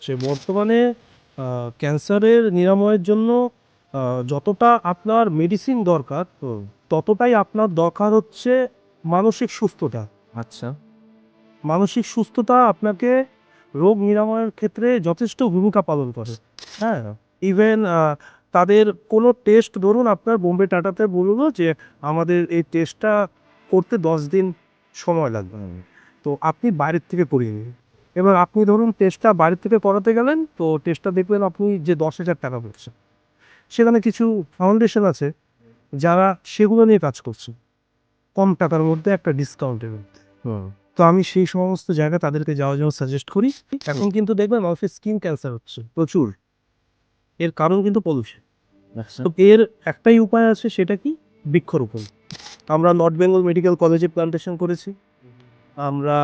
সে বর্তমানে ক্যান্সারের নিরাময়ের জন্য যতটা আপনার মেডিসিন দরকার ততটাই আপনার দরকার হচ্ছে মানসিক সুস্থতা। আচ্ছা। মানসিক সুস্থতা আপনাকে রোগ নিরাময়ের ক্ষেত্রে যথেষ্ট ভূমিকা পালন করে। হ্যাঁ? ইভেন তাদের কোনো টেস্ট ধরুন আপনার বোম্বে টাটাতে বলল যে আমাদের এই টেস্টটা করতে 10 দিন সময় লাগবে। তো আপনি বাইরের থেকে করিয়ে নিন। এবার আপনি ধরুন টেস্টটা বাইরের থেকে করাতে গেলেন, তো টেস্টটা দেখবেন আপনি যে 10,000 টাকা পড়ছে। সেখানে কিছু ফাউন্ডেশন আছে যারা সেগুলো নিয়ে কাজ করছে। কম টাকার মধ্যে একটা ডিসকাউন্টের মধ্যে। তো আমি সেই সমস্ত জায়গায় তাদেরকে যাওয়ার জন্য সাজেস্ট করি। এখন কিন্তু দেখবেন মানুষের স্কিন ক্যান্সার হচ্ছে প্রচুর। এর কারণ কিন্তু পলিউশন। আচ্ছা। তো এর একটাই উপায় আছে, সেটা কি? বৃক্ষরোপণ। আমরা নর্থ বেঙ্গল মেডিকেল কলেজে প্লান্টেশন করেছি। আমরা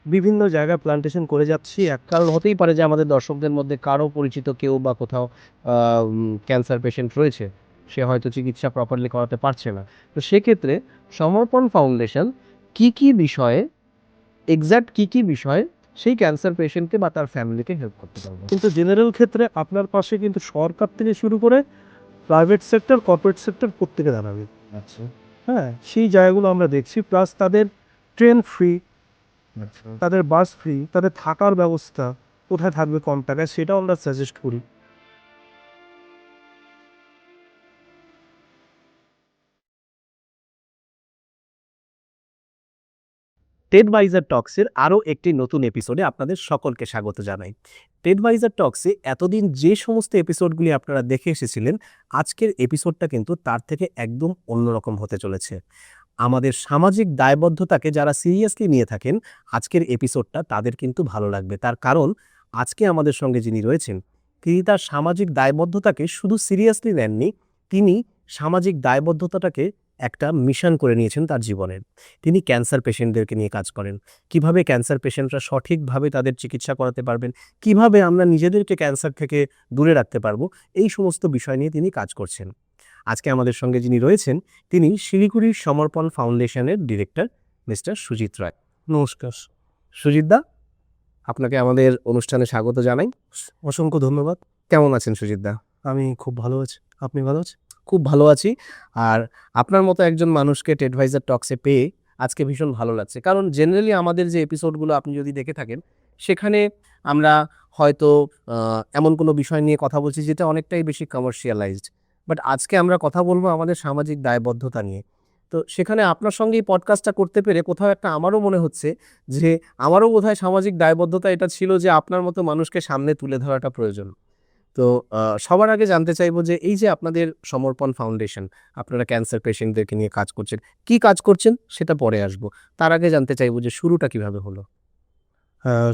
বিভিন্ন জায়গায় প্লান্টেশন করে যাচ্ছি। কারণ হতেই পারে যে আমাদের দর্শকদের মধ্যে কারো পরিচিত কেউ বা কোথাও ক্যান্সার পেশেন্ট রয়েছে। সে হয়তো চিকিৎসা প্রপারলি করাতে পারছে না। তো সেক্ষেত্রে সমর্পণ ফাউন্ডেশন কি বিষয়ে কি বিষয়ে সেই ক্যান্সার পেশেন্টকে বা তার ফ্যামিলিকে হেল্প করতে পারবে? কিন্তু জেনারেল ক্ষেত্রে আপনার পাশে কিন্তু সরকার থেকে শুরু করে প্রাইভেট সেক্টর, কর্পোরেট সেক্টর প্রত্যেকে দাঁড়াবে। আচ্ছা, হ্যাঁ? সেই জায়গাগুলো আমরা দেখছি। প্লাস তাদের ট্রেন ফ্রি, আচ্ছা। তাদের বাস ফ্রি, তাদের থাকার ব্যবস্থা, কোথায় থাকবে কম টাকায় সেটাও আমরা সাজেস্ট করি। টেডভাইজার টক্সের আরও একটি নতুন এপিসোডে আপনাদের সকলকে স্বাগত জানাই। টেডভাইজার টক্সে এতদিন যে সমস্ত এপিসোডগুলি আপনারা দেখে এসেছিলেন, আজকের এপিসোডটা কিন্তু তার থেকে একদম অন্যরকম হতে চলেছে। আমাদের সামাজিক দায়বদ্ধতাকে যারা সিরিয়াসলি নিয়ে থাকেন, আজকের এপিসোডটা তাদের কিন্তু ভালো লাগবে। তার কারণ আজকে আমাদের সঙ্গে যিনি রয়েছেন, তিনি তার সামাজিক দায়বদ্ধতাকে শুধু সিরিয়াসলি নেননি, তিনি সামাজিক দায়বদ্ধতাটাকে একটা মিশন করে নিয়েছেন তার জীবনের। তিনি ক্যান্সার পেশেন্টদেরকে নিয়ে কাজ করেন। কিভাবে ক্যান্সার পেশেন্টরা সঠিকভাবে তাদের চিকিৎসা করাতে পারবেন, কিভাবে আমরা নিজেদেরকে ক্যান্সার থেকে দূরে রাখতে পারবো, এই সমস্ত বিষয় নিয়ে তিনি কাজ করছেন। আজকে আমাদের সঙ্গে যিনি রয়েছেন, তিনি শিলিগুড়ির সমর্পণ ফাউন্ডেশনের ডিরেক্টর মিস্টার সুজিত রায়। নমস্কার। সুজিতদা, আপনাকে আমাদের অনুষ্ঠানে স্বাগত জানাই। অসংখ্য ধন্যবাদ। কেমন আছেন সুজিতদা? আমি খুব ভালো আছি। আপনি ভালো আছেন? খুব ভালো আছি। আর আপনার মতো একজন মানুষকে টেডভাইজার টক্সে পেয়ে আজকে ভীষণ ভালো লাগছে। কারণ জেনারেলি আমাদের যে এপিসোডগুলো আপনি যদি দেখে থাকেন, সেখানে আমরা হয়তো এমন কোনো বিষয় নিয়ে কথা বলছি যেটা অনেকটাই বেশি কমার্শিয়ালাইজড। বাট আজকে আমরা কথা বলবো আমাদের সামাজিক দায়বদ্ধতা নিয়ে। তো সেখানে আপনার সঙ্গে এই পডকাস্টটা করতে পেরে কোথাও একটা আমারও মনে হচ্ছে যে আমারও বোধহয় সামাজিক দায়বদ্ধতা এটা ছিল যে আপনার মতো মানুষকে সামনে তুলে ধরাটা প্রয়োজন। তো সবার আগে জানতে চাইবো যে এই যে আপনাদের সমর্পণ ফাউন্ডেশন, আপনারা ক্যান্সার পেশেন্টদেরকে নিয়ে কাজ করছেন। কি কাজ করছেন সেটা পরে আসবো। তার আগে জানতে চাইবো যে শুরুটা কিভাবে হলো?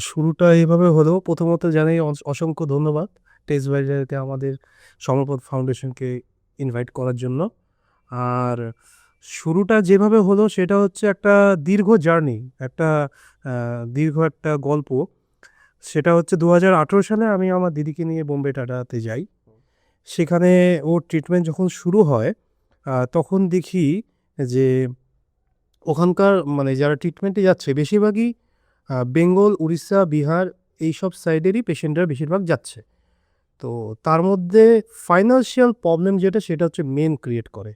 শুরুটা এভাবে হলো। প্রথমত জানাই অসংখ্য ধন্যবাদ টেস্টভাইজারকে আমাদের সমর্পণ ফাউন্ডেশনকে ইনভাইট করার জন্য। আর শুরুটা যেভাবে হলো সেটা হচ্ছে একটা দীর্ঘ জার্নি, একটা দীর্ঘ একটা গল্প। সেটা হচ্ছে 2018 সালে আমি আমার দিদিকে নিয়ে বোম্বে টাটাতে যাই। সেখানে ওর ট্রিটমেন্ট যখন শুরু হয়, তখন দেখি যে ওখানকার মানে যারা ট্রিটমেন্টে যাচ্ছে বেশিরভাগই বেঙ্গল, উড়িষ্যা, বিহার এইসব সাইডেরই পেশেন্টরা বেশিরভাগ যাচ্ছে। তো তার মধ্যে ফাইন্যান্সিয়াল প্রবলেম যেটা সেটা হচ্ছে মেন ক্রিয়েট করে,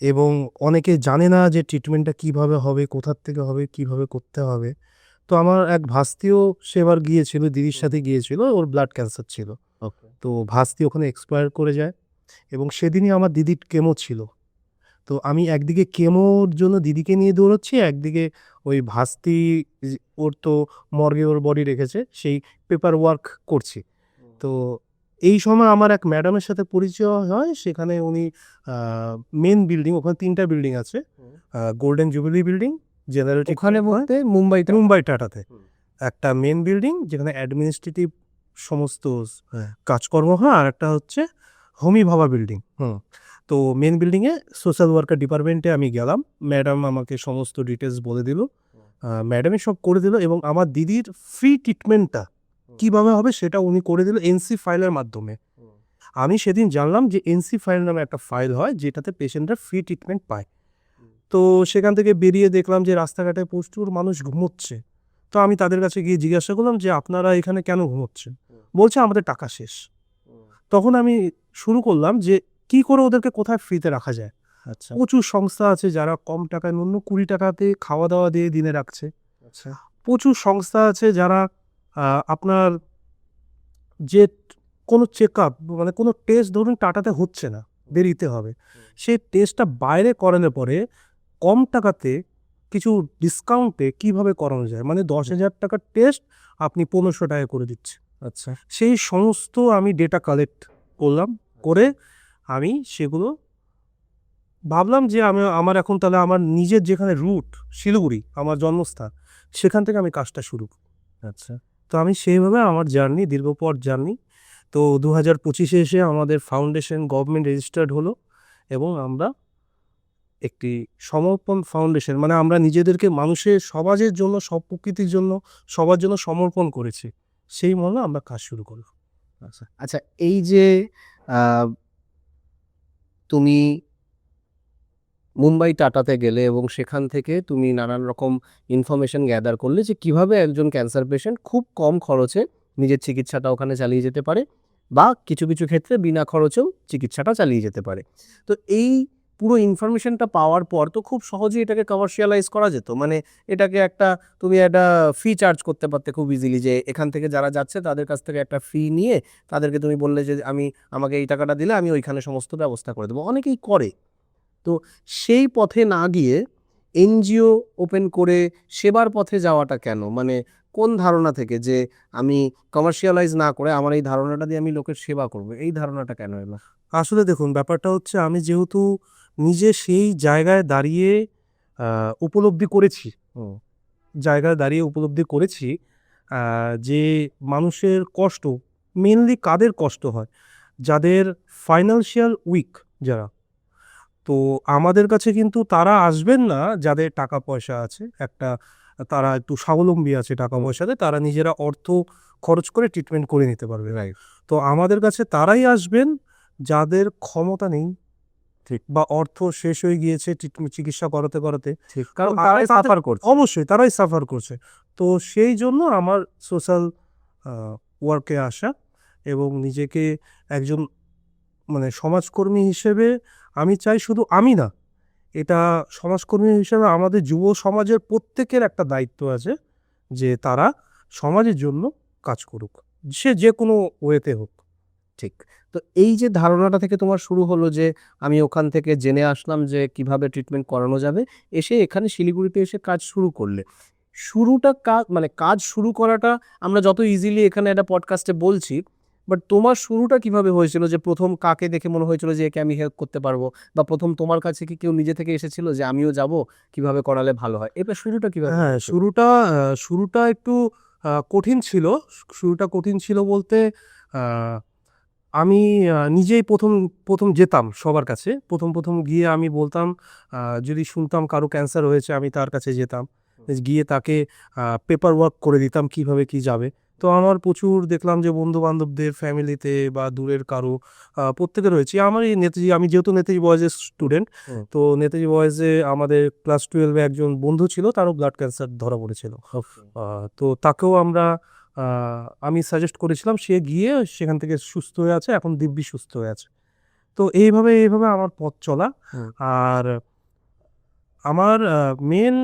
এবং অনেকে জানে না যে ট্রিটমেন্টটা কিভাবে হবে, কোথার থেকে হবে, কিভাবে করতে হবে। তো আমার এক ভাস্তিও সেবার গিয়েছিল, দিদির সাথে গিয়েছিল, ওর ব্লাড ক্যান্সার ছিল। ওকে। তো ভাস্তি ওখানে এক্সপায়ার করে যায়, এবং সেদিনই আমার দিদির কেমো ছিল। তো আমি একদিকে কেমোর জন্য দিদিকে নিয়ে দৌড়চ্ছি, একদিকে ওই ভাস্তি ওর তো মর্গে ওর বডি রেখেছে, সেই পেপার ওয়ার্ক করছি। তো এই সময় আমার এক ম্যাডামের সাথে পরিচয় হয়। সেখানে উনি মেন বিল্ডিং, ওখানে 3টা বিল্ডিং আছে, গোল্ডেন জুবিলি বিল্ডিং, জেনারেল ওখানে বলতে মুম্বাইতে? মুম্বাই টাটাতে একটা মেন বিল্ডিং যেখানে অ্যাডমিনিস্ট্রেটিভ সমস্ত কাজকর্ম হয়, আর একটা হচ্ছে হোমি ভাবা বিল্ডিং। তো মেন বিল্ডিংয়ে সোশ্যাল ওয়ার্কার ডিপার্টমেন্টে আমি গেলাম। ম্যাডাম আমাকে সমস্ত ডিটেলস বলে দিল, ম্যাডামই সব করে দিল, এবং আমার দিদির ফ্রি ট্রিটমেন্টটা কীভাবে হবে সেটা উনি করে দিল এনসি ফাইলের মাধ্যমে। আমি সেদিন জানলাম যে এনসি ফাইল নামে একটা ফাইল হয় যেটাতে পেশেন্টরা ফ্রি ট্রিটমেন্ট পায়। তো সেখান থেকে বেরিয়ে দেখলাম যে রাস্তাঘাটে প্রচুর মানুষ ঘুমোচ্ছে। তো আমি তাদের কাছে গিয়ে জিজ্ঞাসা করলাম যে আপনারা এখানে কেন ঘুমোচ্ছেন? বলছে আমাদের টাকা শেষ। তখন আমি শুরু করলাম যে কি করে ওদেরকে কোথায় ফ্রিতে রাখা যায়। আচ্ছা প্রচুর সংস্থা আছে যারা কম টাকায় ন্যূন 20 টাকাতে খাওয়া দাওয়া দিয়ে দিনে রাখছে। আচ্ছা প্রচুর সংস্থা আছে যারা আপনার যে কোনো চেকআপ মানে কোনো টেস্ট ধরুন টাটাতে হচ্ছে না, দেরিতে হবে, সেই টেস্টটা বাইরে করানোর পরে কম টাকাতে কিছু ডিসকাউন্টে কিভাবে করানো যায়, মানে 10,000 টাকার টেস্ট আপনি 1500 টাকায় করে দিচ্ছে। আচ্ছা সেই সমস্ত আমি ডেটা কালেক্ট করলাম, করে আমি সেগুলো ভাবলাম যে আমি আমার এখন তাহলে আমার নিজের যেখানে রুট শিলিগুড়ি আমার জন্মস্থান, সেখান থেকে আমি কাজটা শুরু করি। আচ্ছা তো আমি সেইভাবে আমার জার্নি, দীর্ঘপথ জার্নি। তো 2025-এ এসে আমাদের ফাউন্ডেশন গভর্নমেন্ট রেজিস্টার্ড হলো এবং আমরা একটি সমর্পণ ফাউন্ডেশন, মানে আমরা নিজেদেরকে মানুষের, সমাজের জন্য, সব প্রকৃতির জন্য, সবার জন্য সমর্পণ করেছি। সেই মনে আমরা কাজ শুরু করলাম। আচ্ছা আচ্ছা এই যে আহ, তুমি মুম্বাই টাটাতে গেলে এবং সেখান থেকে তুমি নানান রকম ইনফরমেশন গ্যাদার করলে যে কিভাবে একজন ক্যান্সার পেশেন্ট খুব কম খরচে নিজের চিকিৎসাটা ওখানে চালিয়ে যেতে পারে বা কিছু কিছু ক্ষেত্রে বিনা খরচেও চিকিৎসাটা চালিয়ে যেতে পারে। তো এই পুরো ইনফরমেশনটা পাওয়ার পর তো খুব সহজেই এটাকে কমার্শিয়ালাইজ করা যেত, মানে এটাকে একটা তুমি একটা ফি চার্জ করতে পারতে খুব ইজিলি, যে এখান থেকে যারা যাচ্ছে তাদের কাছ থেকে একটা ফি নিয়ে তাদেরকে তুমি বললে যে আমাকে এই টাকাটা দিলে আমি ওইখানে সমস্ত ব্যবস্থা করে দেবো, অনেকেই করে। তো সেই পথে না গিয়ে এনজিও ওপেন করে সেবার পথে যাওয়াটা কেন, মানে কোন ধারণা থেকে যে আমি কমার্শিয়ালাইজ না করে আমার এই ধারণাটা দিয়ে আমি লোকের সেবা করব, এই ধারণাটা কেন এলো? আসলে দেখুন, ব্যাপারটা হচ্ছে আমি যেহেতু নিজে সেই জায়গায় দাঁড়িয়ে উপলব্ধি করেছি, হুম জায়গায় দাঁড়িয়ে উপলব্ধি করেছি যে মানুষের কষ্ট, মেনলি কাদের কষ্ট হয়, যাদের ফাইন্যান্সিয়াল উইক যারা। তো আমাদের কাছে কিন্তু তারা আসবেন না যাদের টাকা পয়সা আছে, একটা তারা একটু স্বাবলম্বী আছে টাকা পয়সাতে, তারা নিজেরা অর্থ খরচ করে ট্রিটমেন্ট করে নিতে পারবে। রাইট তো আমাদের কাছে তারাই আসবেন যাদের ক্ষমতা নেই, ঠিক বা অর্থ শেষ হয়ে গিয়েছে চিকিৎসা করাতে করাতে। ঠিক, কারণ তো তারাই তাদের- সাফার করছে। অবশ্যই তারাই সাফার করছে। তো সেই জন্য আমার সোশ্যাল ওয়ার্কে আসা এবং নিজেকে একজন মানে সমাজকর্মী হিসেবে আমি চাই, শুধু আমি না, এটা সমাজকর্মী হিসেবে আমাদের যুব সমাজের প্রত্যেকের একটা দায়িত্ব আছে যে তারা সমাজের জন্য কাজ করুক, সে যে কোনো ওয়েতে হোক। ঠিক। তো এই যে ধারণাটা থেকে তোমার শুরু হলো যে আমি ওখান থেকে জেনে আসলাম যে কিভাবে ট্রিটমেন্ট করানো যাবে, এসে এখানে শিলিগুড়িতে এসে কাজ শুরু করলে। শুরুটা মানে কাজ শুরু করাটা আমরা যত ইজিলি এখানে একটা পডকাস্টে বলছি, বাট তোমার শুরুটা কিভাবে হয়েছিল, যে প্রথম কাকে দেখে মনে হয়েছিল যে একে আমি হেল্প করতে পারবো, বা প্রথম তোমার কাছে কি কেউ নিজে থেকে এসেছিল যে আমিও যাব, কিভাবে করালে ভালো হয়, এটা শুরুটা কিভাবে হ্যাঁ, হয়েছিল? শুরুটা একটু কঠিন ছিল। শুরুটা কঠিন ছিল বলতে আহ, আমি নিজেই প্রথম যেতাম সবার কাছে। প্রথম গিয়ে আমি বলতাম, যদি শুনতাম কারো ক্যান্সার হয়েছে আমি তার কাছে যেতাম, গিয়ে তাকে পেপার ওয়ার্ক করে দিতাম কিভাবে কি যাবে। তো আমার প্রচুর দেখলাম যে বন্ধু বান্ধবদের ফ্যামিলিতে বা দূরের কারো প্রত্যেকের হয়েছে। আমার এই নেতাজি, আমি যেহেতু নেতাজি বয়েজের স্টুডেন্ট, হুম। তো নেতাজি বয়েজে আমাদের ক্লাস 12-এ একজন বন্ধু ছিল, তারও ব্লাড ক্যান্সার ধরা পড়েছিল। তো তাকেও আমি সাজেস্ট করেছিলাম, সে গিয়ে সেখান থেকে সুস্থ হয়ে আছে, এখন দিব্যি সুস্থ হয়ে আছে। তো এইভাবে আমার পথ চলা। হুম। আর আমার মেন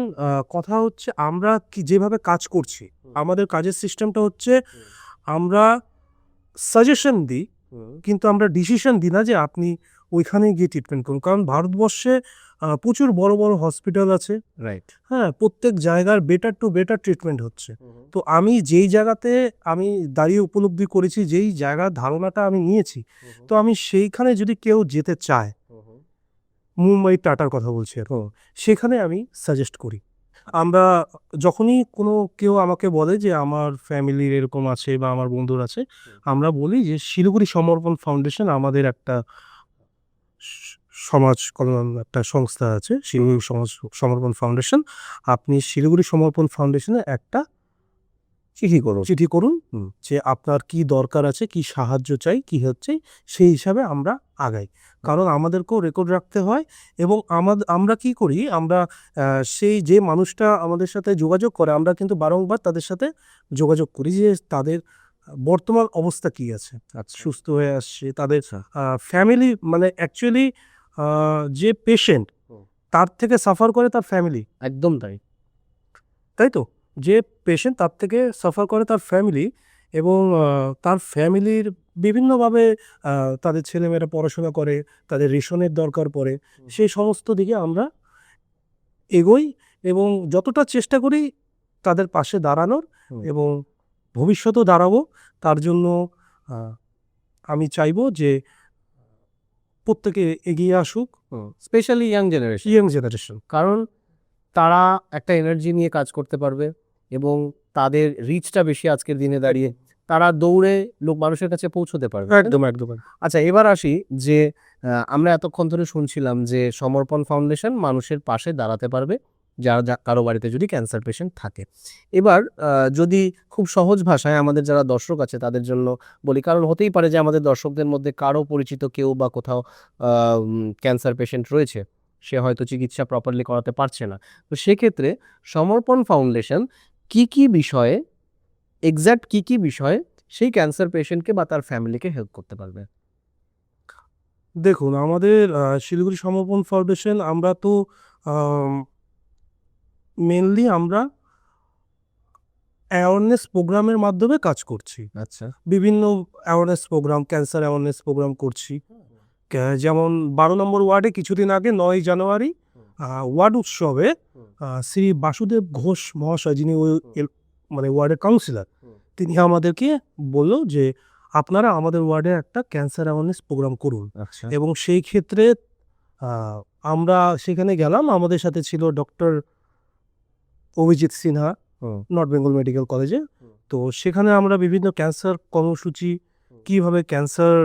কথা হচ্ছে আমরা কি যেভাবে কাজ করছি, আমাদের কাজের সিস্টেমটা হচ্ছে আমরা সাজেশন দিই, কিন্তু আমরা ডিসিশন দিই না যে আপনি ওইখানে গিয়ে ট্রিটমেন্ট করুন। কারণ ভারতবর্ষে প্রচুর বড় বড় হসপিটাল আছে, রাইট। হ্যাঁ, প্রত্যেক জায়গার বেটার টু বেটার ট্রিটমেন্ট হচ্ছে। তো আমি যেই জায়গাতে আমি দাঁড়িয়ে উপলব্ধি করেছি, যেই জায়গার ধারণাটা আমি নিয়েছি, তো আমি সেইখানে যদি কেউ যেতে চায়, মুম্বাই টাটার কথা বলছি আর কি, সেখানে আমি সাজেস্ট করি। আমরা যখনই কোনো কেউ আমাকে বলে যে আমার ফ্যামিলির এরকম আছে বা আমার বন্ধুর আছে, আমরা বলি যে শিলিগুড়ি সমর্পণ ফাউন্ডেশন আমাদের একটা সমাজ কল্যাণ একটা সংস্থা আছে, শিলিগুড়ি সমাজ সমর্পণ ফাউন্ডেশন। আপনি শিলিগুড়ি সমর্পণ ফাউন্ডেশনে একটা চিঠি করুন যে আপনার কি দরকার আছে, কি সাহায্য চাই, কি হচ্ছে, সেই হিসাবে আমরা আগাই। কারণ আমাদেরকেও রেকর্ড রাখতে হয় এবং আমরা কি করি, আমরা সেই যে মানুষটা আমাদের সাথে যোগাযোগ করে, আমরা কিন্তু বারংবার তাদের সাথে যোগাযোগ করি যে তাদের বর্তমান অবস্থা কি আছে, সুস্থ হয়ে আসছে, তাদের ফ্যামিলি, মানে অ্যাকচুয়ালি যে পেশেন্ট তার থেকে সাফার করে তার ফ্যামিলি, একদম তাই। তাই তো, যে পেশেন্ট তার থেকে সাফার করে তার ফ্যামিলি, এবং তার ফ্যামিলির বিভিন্নভাবে তাদের ছেলেমেয়েরা পড়াশোনা করে, তাদের রেশনের দরকার পড়ে, সেই সমস্ত দিকে আমরা এগোই এবং যতটা চেষ্টা করি তাদের পাশে দাঁড়ানোর, এবং ভবিষ্যতেও দাঁড়াবো। তার জন্য আমি চাইবো যে প্রত্যেকে এগিয়ে আসুক, স্পেশালি ইয়াং জেনারেশন, কারণ তারা একটা এনার্জি নিয়ে কাজ করতে পারবে এবং তাদের রিচটা বেশি আজকের দিনে দাঁড়িয়ে, তারা দৌড়ে মানুষের কাছে পৌঁছতে পারবে। একদম। আচ্ছা, এবার আসি যে আমরা এতক্ষণ ধরে শুনছিলাম যে সমর্পণ ফাউন্ডেশন মানুষের পাশে দাঁড়াতে পারবে যারা কারো বাড়িতে যদি ক্যান্সার পেশেন্ট থাকে। এবার যদি খুব সহজ ভাষায় আমাদের যারা দর্শক আছে তাদের জন্য বলি, কারণ হতেই পারে যে আমাদের দর্শকদের মধ্যে কারো পরিচিত কেউ বা কোথাও ক্যান্সার পেশেন্ট রয়েছে, সে হয়তো চিকিৎসা প্রপারলি করাতে পারছে না। তো সেক্ষেত্রে সমর্পণ ফাউন্ডেশন কি কি বিষয়ে, এক্স্যাক্ট কি কি বিষয়ে সেই ক্যান্সার পেশেন্টকে বা তার ফ্যামিলিকে হেল্প করতে পারবে? দেখুন, আমাদের শিলিগুড়ি সমর্পণ ফাউন্ডেশন, আমরা তো মেনলি আমরা অ্যাওয়ারনেস প্রোগ্রামের মাধ্যমে কাজ করছি। আচ্ছা। বিভিন্ন awareness program, cancer awareness program করছি। যেমন 12 নম্বর ওয়ার্ডে কিছুদিন আগে 9 জানুয়ারি ওয়ার্ড উৎসবে শ্রী বাসুদেব ঘোষ মহাশয়, যিনি মানে ওয়ার্ডের কাউন্সিলর, তিনি আমাদেরকে বলল যে আপনারা আমাদের ওয়ার্ডে একটা ক্যান্সার অ্যাওয়ারনেস প্রোগ্রাম করুন। আচ্ছা। এবং সেই ক্ষেত্রে আমরা সেখানে গেলাম। আমাদের সাথে ছিল doctor Abhijit Sinha, north Bengal medical কলেজে। তো সেখানে আমরা বিভিন্ন ক্যান্সার কর্মসূচি, কিভাবে ক্যান্সার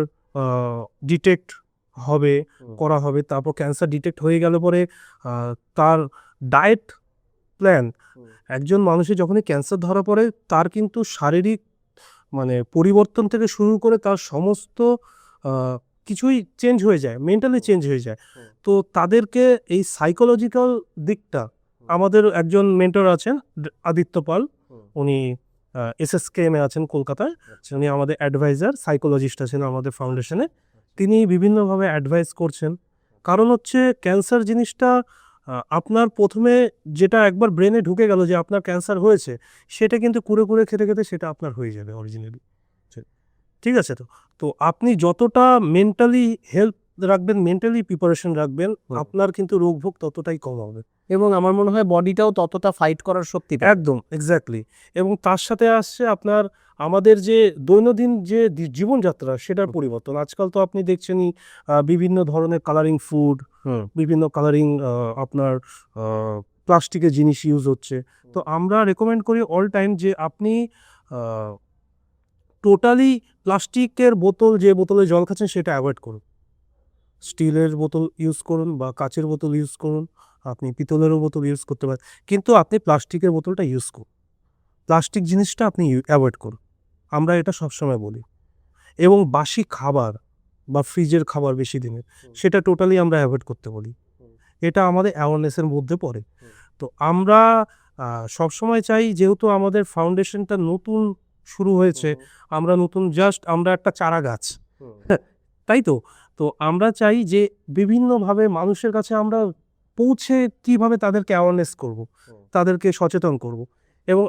ডিটেক্ট হবে, করা হবে, তারপর ক্যান্সার ডিটেক্ট হয়ে গেলে পরে তার ডায়েট প্ল্যান, একজন মানুষের যখনই ক্যান্সার ধরা পড়ে তার কিন্তু শারীরিক মানে পরিবর্তন থেকে শুরু করে তার সমস্ত কিছুই চেঞ্জ হয়ে যায়, মেন্টালি চেঞ্জ হয়ে যায়। তো তাদেরকে এই সাইকোলজিক্যাল দিকটা, আমাদের একজন মেন্টর আছেন আদিত্য পাল, উনি SSKM-এ আছেন কলকাতায়, উনি আমাদের অ্যাডভাইজার সাইকোলজিস্ট আছেন আমাদের ফাউন্ডেশনে। তিনি বিভিন্নভাবে অ্যাডভাইস করছেন। কারণ হচ্ছে ক্যান্সার জিনিসটা আপনার প্রথমে যেটা একবার ব্রেনে ঢুকে গেল যে আপনার ক্যান্সার হয়েছে, সেটা কিন্তু কুরে কুরে খেতে খেতে সেটা আপনার হয়ে যাবে অরিজিনালি। ঠিক আছে? তো তো আপনি যতটা মেন্টালি হেল্প রাখবেন, মেন্টালি প্রিপারেশন রাখবেন, আপনার কিন্তু রোগভোগ ততটাই কম হবে। এবং আমার মনে হয় বডিটাও ততটা ফাইট করার শক্তি পায়। একদম, এক্স্যাক্টলি। এবং তার সাথে আসছে আপনার আমাদের যে দৈনন্দিন যে জীবনযাত্রা, সেটার পরিবর্তন। আজকাল তো আপনি দেখছেনই বিভিন্ন ধরনের কালারিং ফুড, বিভিন্ন কালারিং আপনার প্লাস্টিকের জিনিস ইউজ হচ্ছে। তো আমরা রেকমেন্ড করি অল টাইম যে আপনি টোটালি প্লাস্টিকের বোতল, যে বোতলে জল খাচ্ছেন সেটা অ্যাভয়েড করুন। স্টিলের বোতল ইউজ করুন বা কাচের বোতল ইউজ করুন, আপনি পিতলেরও বোতল ইউজ করতে পারেন, কিন্তু আপনি প্লাস্টিকের বোতলটা ইউজ করুন। প্লাস্টিক জিনিসটা আপনি অ্যাভয়েড করুন, আমরা এটা সবসময় বলি। এবং বাসি খাবার বা ফ্রিজের খাবার বেশি দিনের, সেটা টোটালি আমরা অ্যাভয়েড করতে বলি। এটা আমাদের অ্যাওয়ারনেসের মধ্যে পড়ে। তো আমরা সবসময় চাই, যেহেতু আমাদের ফাউন্ডেশনটা নতুন শুরু হয়েছে, আমরা নতুন, জাস্ট আমরা একটা চারা গাছ, তাই তো। তো আমরা চাই যে বিভিন্নভাবে মানুষের কাছে আমরা পৌঁছে কিভাবে তাদেরকে অ্যাওয়ারনেস করব, তাদেরকে সচেতন করব। এবং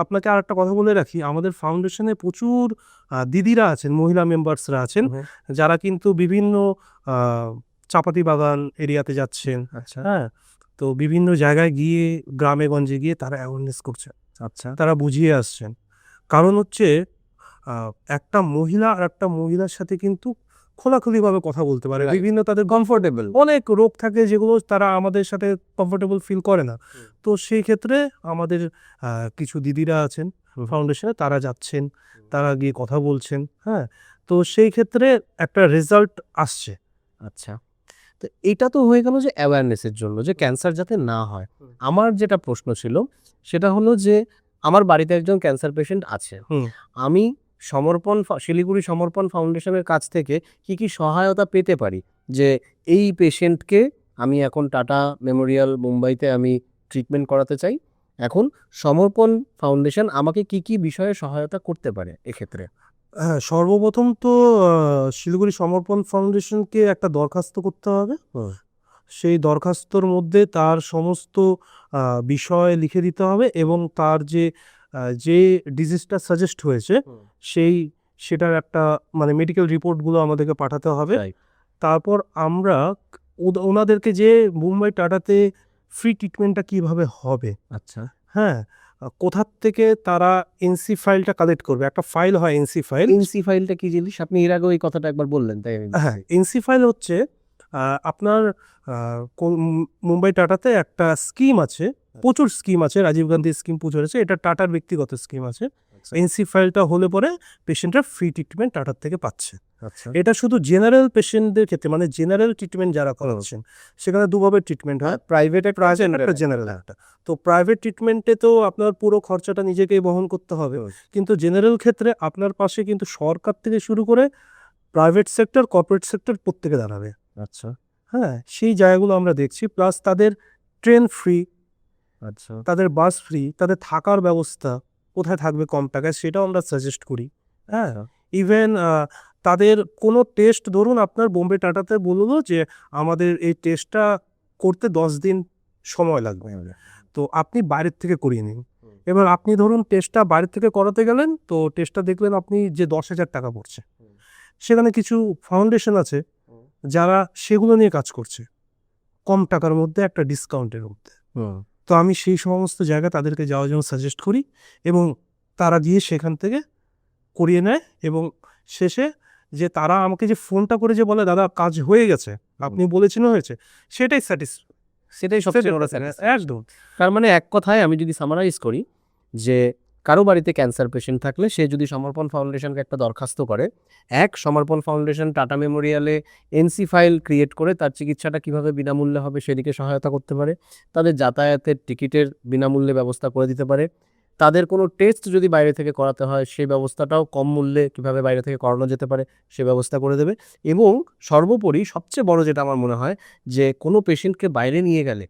আপনাকে আর একটা কথা বলে রাখি, আমাদের ফাউন্ডেশনে প্রচুর দিদিরা আছেন, মহিলা মেম্বার্সরা আছেন, যারা কিন্তু বিভিন্ন চাপাতি বাগান এরিয়াতে যাচ্ছেন। আচ্ছা। হ্যাঁ, তো বিভিন্ন জায়গায় গিয়ে, গ্রামে গঞ্জে গিয়ে তারা অ্যাওয়ারনেস করছে, আচ্ছা। তারা বুঝিয়ে আসছেন। কারণ হচ্ছে একটা মহিলা আর একটা মহিলার সাথে কিন্তু খোলাখুলিভাবে কথা বলতে পারে, বিভিন্ন তাদের কমফোর্টেবল অনেক রোগ থাকে যেগুলো তারা আমাদের সাথে কমফোর্টেবল ফিল করে না। তো সেই ক্ষেত্রে আমাদের কিছু দিদিরা আছেন ফাউন্ডেশনে, তারা যাচ্ছেন, তারা গিয়ে কথা বলছেন। হ্যাঁ, তো সেই ক্ষেত্রে একটা রেজাল্ট আসছে। আচ্ছা, তো এটা তো হয়ে গেল যে অ্যাওয়ারনেসের জন্য, যে ক্যান্সার যাতে না হয়। আমার যেটা প্রশ্ন ছিল সেটা হলো যে আমার বাড়িতে একজন ক্যান্সার পেশেন্ট আছে, হুম। আমি শিলিগুড়ি সমর্পণ ফাউন্ডেশনের কাছ থেকে কি কি সহায়তা পেতে পারি যে এই পেশেন্টকে আমি এখন টাটা মেমোরিয়াল মুম্বাইতে আমি ট্রিটমেন্ট করাতে চাই, এখন সমর্পণ ফাউন্ডেশন আমাকে কি কি বিষয়ে সহায়তা করতে পারে এক্ষেত্রে? হ্যাঁ, সর্বপ্রথম তো শিলিগুড়ি সমর্পণ ফাউন্ডেশনকে একটা দরখাস্ত করতে হবে। হুম। সেই দরখাস্তর মধ্যে তার সমস্ত বিষয় লিখে দিতে হবে এবং তার যে ডিজিজটা সাজেস্ট হয়েছে সেটার একটা মানে মেডিকেল রিপোর্টগুলো আমাদেরকে পাঠাতে হবে। তাই। তারপর আমরা ওনাদেরকে যে মুম্বাই টাটাতে ফ্রি ট্রিটমেন্টটা কিভাবে হবে, আচ্ছা। হ্যাঁ, কোথার থেকে তারা এনসি ফাইলটা কালেক্ট করবে। একটা ফাইল হয় এনসি ফাইল। এনসি ফাইলটা কি জিনিস? আপনি এর আগেও এই কথাটা একবার বললেন, তাই আমি হ্যাঁ, এনসি ফাইল হচ্ছে আপনার মুম্বাই টাটাতে একটা স্কিম আছে, প্রচুর স্কিম আছে, রাজীব গান্ধী স্কিম প্রচুর আছে, এটা টাটার ব্যক্তিগত স্কিম আছে। এনসি ফাইলটা হলে পরে পেশেন্টরা ফ্রি ট্রিটমেন্ট টাটার থেকে পাচ্ছে। আচ্ছা। এটা শুধু জেনারেল পেশেন্টদের ক্ষেত্রে, মানে জেনারেল ট্রিটমেন্ট যারা করাচ্ছেন সেখানে দুভাবে ট্রিটমেন্ট হয়, প্রাইভেট একটা জেনারেল একটা। তো প্রাইভেট ট্রিটমেন্টে তো আপনার পুরো খরচাটা নিজেকেই বহন করতে হবে, কিন্তু জেনারেল ক্ষেত্রে আপনার পাশে কিন্তু সরকার থেকে শুরু করে প্রাইভেট সেক্টর, কর্পোরেট সেক্টর প্রত্যেকে দাঁড়াবে। আচ্ছা। হ্যাঁ, সেই জায়গাগুলো আমরা দেখছি। প্লাস তাদের ট্রেন ফ্রি, আচ্ছা। তাদের বাস ফ্রি, তাদের থাকার ব্যবস্থা কোথায় থাকবে কম টাকায় সেটাও আমরা সাজেস্ট করি। হ্যাঁ, ইভেন তাদের কোনো টেস্ট, ধরুন আপনার বোম্বে টাটাতে বললো যে আমাদের এই টেস্টটা করতে 10 দিন সময় লাগবে, তো আপনি বাইরের থেকে করিয়ে নিন। এবার আপনি ধরুন টেস্টটা বাইরের থেকে করাতে গেলেন, তো টেস্টটা দেখলেন আপনি যে 10,000 টাকা পড়ছে, সেখানে কিছু ফাউন্ডেশন আছে যারা সেগুলো নিয়ে কাজ করছে কম টাকার মধ্যে, একটা ডিসকাউন্টের মধ্যে। তো আমি সেই সমস্ত জায়গায় তাদেরকে যাওয়ার জন্য সাজেস্ট করি এবং তারা গিয়ে সেখান থেকে করিয়ে নেয় এবং শেষে যে তারা আমাকে যে ফোনটা করে যে বলে দাদা কাজ হয়ে গেছে, আপনি বলেছেন হয়েছে, সেটাই সেটাই সবচেয়ে বড় satisfaction। একদম। তার মানে এক কথায় আমি যদি সামারাইজ করি যে কারো বাড়িতে ক্যান্সার পেশেন্ট থাকলে সে যদি সমর্পণ ফাউন্ডেশনকে একটা দরখাস্ত করে, সমর্পণ ফাউন্ডেশন টাটা মেমোরিয়ালে এনসি ফাইল ক্রিয়েট করে তার চিকিৎসাটা কিভাবে বিনামূল্যে হবে সেদিকে সহায়তা করতে পারে, তাদের যাতায়াতের টিকিটের বিনামূল্যে ব্যবস্থা করে দিতে পারে, তাদের কোনো টেস্ট যদি বাইরে থেকে করাতে হয় সেই ব্যবস্থাটাও কম মূল্যে কিভাবে বাইরে থেকে করানো যেতে পারে সে ব্যবস্থা করে দেবে। এবং সর্বোপরি সবচেয়ে বড় যেটা আমার মনে হয় যে কোনো পেশেন্টকে বাইরে নিয়ে গেলে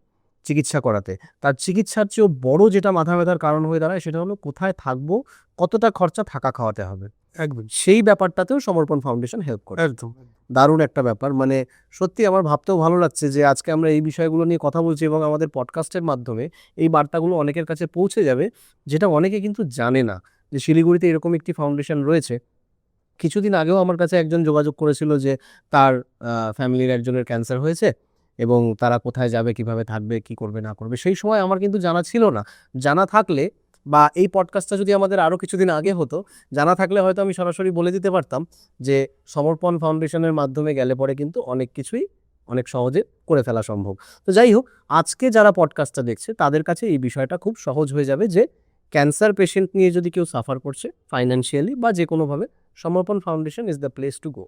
চিকিৎসা করাতে, তার চিকিৎসার চেয়েও বড় যেটা মাথা ব্যথার কারণ হয়ে দাঁড়ায় সেটা হলো কোথায় থাকবো, কতটা খরচা থাকা খাওয়াতে হবে, একদম সেই ব্যাপারটাতেও সমর্পণ ফাউন্ডেশন হেল্প করে। একদম দারুণ একটা ব্যাপার, মানে সত্যি আমার ভাবতেও ভালো লাগছে যে আজকে আমরা এই বিষয়গুলো নিয়ে কথা বলছি এবং আমাদের পডকাস্টের মাধ্যমে এই বার্তাগুলো অনেকের কাছে পৌঁছে যাবে, যেটা অনেকে কিন্তু জানে না যে শিলিগুড়িতে এরকম একটি ফাউন্ডেশন রয়েছে। কিছুদিন আগেও আমার কাছে একজন যোগাযোগ করেছিল যে তার ফ্যামিলির একজনের ক্যান্সার হয়েছে এবং তারা কোথায় যাবে, কিভাবে থাকবে, কি করবে না করবে, সেই সময় আমার কিন্তু জানা ছিল না। জানা থাকলে বা এই পডকাস্টটা যদি আমাদের আরও কিছুদিন আগে হতো, জানা থাকলে হয়তো আমি সরাসরি বলে দিতে পারতাম যে সমর্পণ ফাউন্ডেশনের মাধ্যমে গেলে পরে কিন্তু অনেক কিছুই অনেক সহজে করে ফেলা সম্ভব। তো যাই হোক, আজকে যারা পডকাস্টটা দেখছে তাদের কাছে এই বিষয়টা খুব সহজ হয়ে যাবে যে ক্যান্সার পেশেন্ট নিয়ে যদি কেউ সাফার করছে ফাইন্যান্সিয়ালি বা যে কোনোভাবে, সমর্পণ foundation is the place to go,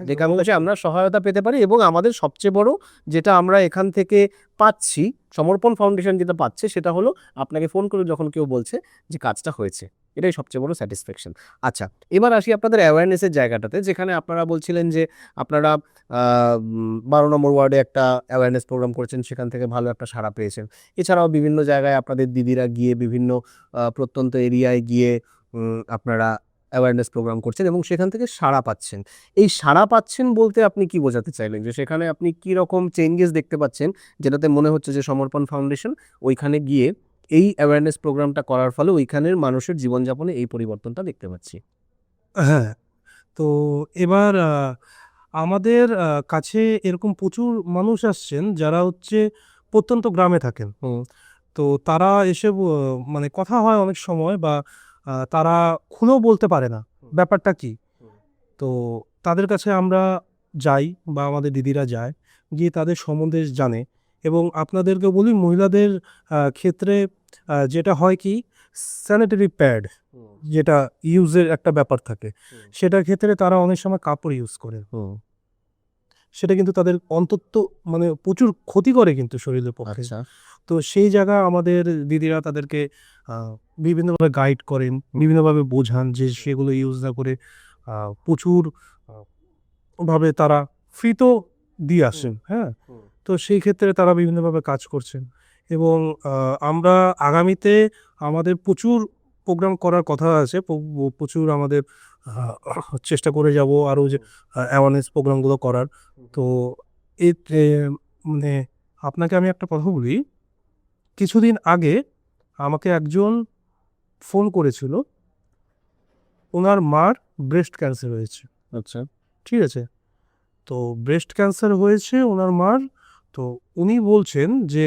যেখান থেকে আমরা সহায়তা পেতে পারি। এবং আমাদের সবচেয়ে বড় যেটা আমরা এখান থেকে পাচ্ছি, সমর্পণ ফাউন্ডেশন যেটা পাচ্ছে সেটা হলো আপনাকে ফোন করে যখন কেউ বলছে যে কাজটা হয়েছে, এটাই সবচেয়ে বড় স্যাটিসফ্যাকশন। আচ্ছা, এবার আসি আপনাদের অ্যাওয়ারনেসের জায়গাটাতে, যেখানে আপনারা বলছিলেন যে আপনারা 12 নম্বর ওয়ার্ডে একটা অ্যাওয়ারনেস প্রোগ্রাম করেছেন, সেখান থেকে ভালো একটা সাড়া পেয়েছেন। এছাড়াও বিভিন্ন জায়গায় আপনাদের দিদিরা গিয়ে বিভিন্ন প্রত্যন্ত এরিয়ায় গিয়ে আপনারা অ্যাওয়ারনেস প্রোগ্রাম করছেন এবং সেখান থেকে সাড়া পাচ্ছেন। এই সাড়া পাচ্ছেন বলতে আপনি কি বোঝাতে চাইলেন, যে সেখানে আপনি কি রকম চেঞ্জেস দেখতে পাচ্ছেন যেটাতে মনে হচ্ছে যে সমর্পণ ফাউন্ডেশন ওইখানে গিয়ে এই অ্যাওয়ারনেস প্রোগ্রামটা করার ফলে ওইখানের মানুষের জীবনযাপনে এই পরিবর্তনটা দেখতে পাচ্ছি? হ্যাঁ, তো এবার আমাদের কাছে এরকম প্রচুর মানুষ আসছেন যারা হচ্ছে প্রত্যন্ত গ্রামে থাকেন। তো তারা এসে মানে কথা হয় অনেক সময়, বা তারা খুলেও বলতে পারে না ব্যাপারটা কি। তো তাদের কাছে আমরা যাই বা আমাদের দিদিরা যায়, গিয়ে তাদের সম্বন্ধে জানে। এবং আপনাদেরকে বলি, মহিলাদের ক্ষেত্রে যেটা হয় কি, স্যানিটারি প্যাড যেটা ইউজের একটা ব্যাপার থাকে, সেটার ক্ষেত্রে তারা অনেক সময় কাপড় ইউজ করে। সেটা কিন্তু তাদের অন্তত মানে প্রচুর ক্ষতি করে কিন্তু শরীরের পক্ষে। আচ্ছা। তো সেই জায়গায় আমাদের দিদিরা তাদেরকে বিভিন্নভাবে গাইড করেন, বিভিন্নভাবে বোঝান যে সেগুলো ইউজ না করে প্রচুর ভাবে তারা ফ্রি তো দিয়ে আসেন, হ্যাঁ? তো সেই ক্ষেত্রে তারা বিভিন্নভাবে কাজ করছেন এবং আমরা আগামীতে আমাদের প্রচুর প্রোগ্রাম করার কথা আছে। প্রচুর আমাদের চেষ্টা করে যাব আরও যে অ্যাওয়ারনেস প্রোগ্রামগুলো করার। তো এতে মানে আপনাকে আমি একটা কথা বলি, কিছুদিন আগে আমাকে একজন ফোন করেছিল, ওনার মার ব্রেস্ট ক্যান্সার হয়েছে। আচ্ছা। ঠিক আছে? তো ব্রেস্ট ক্যান্সার হয়েছে ওনার মার। তো উনি বলছেন যে